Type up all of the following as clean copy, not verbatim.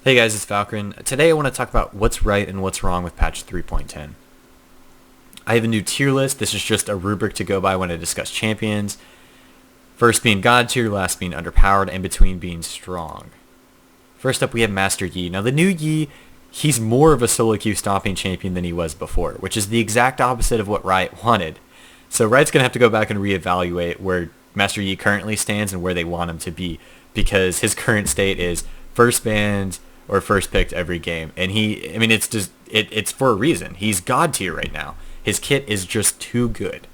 Hey guys, it's Valkrin. Today I want to talk about what's right and what's wrong with patch 3.10. I have a new tier list. This is just a rubric to go by when I discuss champions. First being God tier, last being underpowered, and between being strong. First up we have Master Yi. Now the new Yi, he's more of a solo queue stomping champion than he was before, which is the exact opposite of what Riot wanted. So Riot's going to have to go back and reevaluate where Master Yi currently stands and where they want him to be, because his current state is first banned or first picked every game. And it's for a reason. He's God tier right now. His kit is just too good.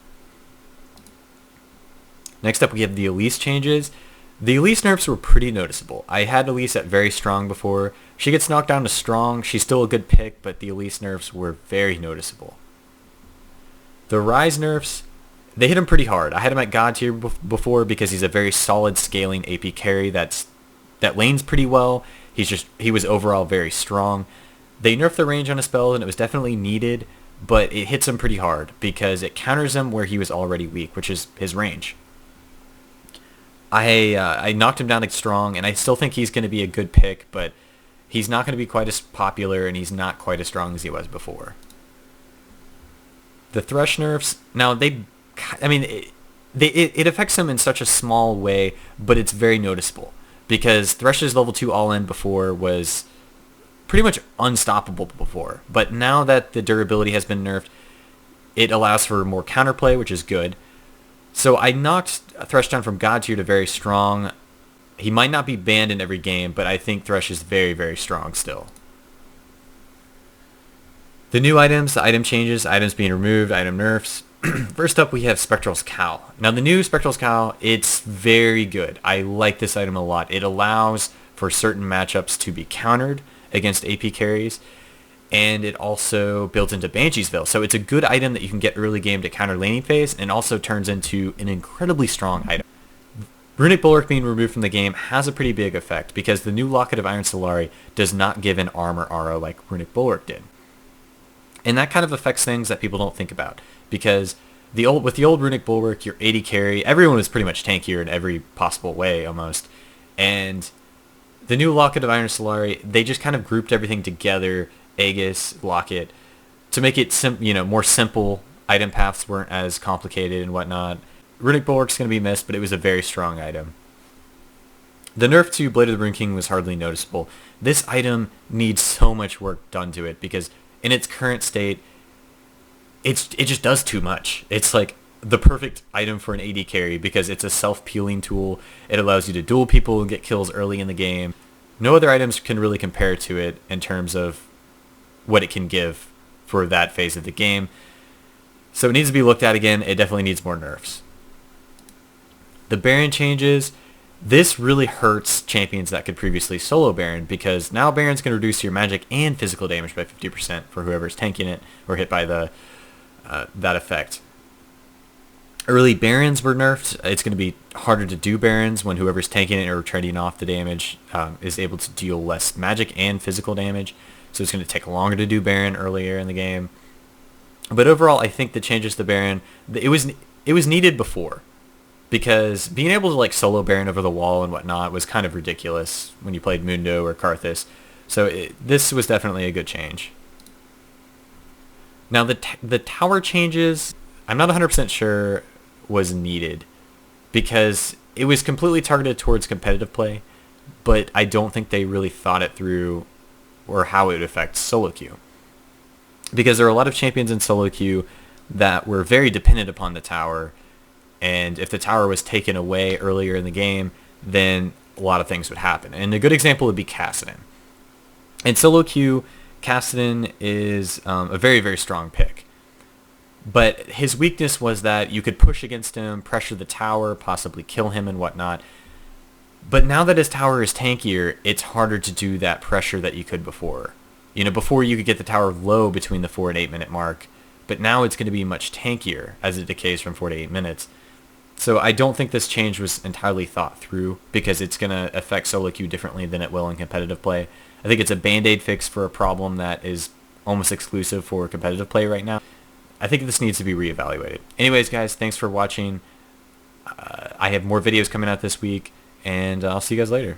Next up we have the Elise changes. The Elise nerfs were pretty noticeable. I had Elise at very strong before. She gets knocked down to strong. She's still a good pick, but the Elise nerfs were very noticeable. The Ryze nerfs, they hit him pretty hard. I had him at God tier before because he's a very solid scaling AP carry that lanes pretty well. He was overall very strong. They nerfed the range on his spell and it was definitely needed, but it hits him pretty hard because it counters him where he was already weak, which is his range. I knocked him down to strong, and I still think he's going to be a good pick, but he's not going to be quite as popular, and he's not quite as strong as he was before. The Thresh nerfs, now it affects him in such a small way, but it's very noticeable, because Thresh's level 2 all-in before was pretty much unstoppable before, but now that the durability has been nerfed, it allows for more counterplay, which is good. So I knocked Thresh down from God tier to very strong. He might not be banned in every game, but I think Thresh is very, very strong still. The new items, the item changes, items being removed, item nerfs. First up we have Spectral's Cowl. Now the new Spectral's Cowl, it's very good. I like this item a lot. It allows for certain matchups to be countered against AP carries, and it also builds into Banshee's Veil. So it's a good item that you can get early game to counter laning phase, and also turns into an incredibly strong item. Runic Bulwark being removed from the game has a pretty big effect, because the new Locket of Iron Solari does not give an armor RO like Runic Bulwark did. And that kind of affects things that people don't think about, because with the old Runic Bulwark, your AD carry, everyone was pretty much tankier in every possible way almost. And the new Locket of Iron Solari, they just kind of grouped everything together, Aegis, Locket, to make it more simple. Item paths weren't as complicated and whatnot. Runic Bulwark's going to be missed, but it was a very strong item. The nerf to Blade of the Rune King was hardly noticeable. This item needs so much work done to it, because in its current state, it just does too much. It's like the perfect item for an AD carry, because it's a self-peeling tool. It allows you to duel people and get kills early in the game. No other items can really compare to it in terms of what it can give for that phase of the game. So it needs to be looked at again. It definitely needs more nerfs. The Baron changes. This really hurts champions that could previously solo Baron, because now Baron's going to reduce your magic and physical damage by 50% for whoever's tanking it or hit by that effect. Early Barons were nerfed. It's going to be harder to do Barons when whoever's tanking it or trading off the damage is able to deal less magic and physical damage. So it's going to take longer to do Baron earlier in the game. But overall, I think the changes to Baron, it was needed before, because being able to solo Baron over the wall and whatnot was kind of ridiculous when you played Mundo or Karthus. So this was definitely a good change. Now the tower changes, I'm not 100% sure was needed, because it was completely targeted towards competitive play, but I don't think they really thought it through or how it would affect solo queue. Because there are a lot of champions in solo queue that were very dependent upon the tower, and if the tower was taken away earlier in the game, then a lot of things would happen. And a good example would be Kassadin. In solo queue, Kassadin is a very, very strong pick. But his weakness was that you could push against him, pressure the tower, possibly kill him and whatnot. But now that his tower is tankier, it's harder to do that pressure that you could before. Before you could get the tower low between the 4 and 8 minute mark, but now it's going to be much tankier as it decays from 4 to 8 minutes. So I don't think this change was entirely thought through, because it's going to affect solo queue differently than it will in competitive play. I think it's a band-aid fix for a problem that is almost exclusive for competitive play right now. I think this needs to be reevaluated. Anyways, guys, thanks for watching. I have more videos coming out this week, and I'll see you guys later.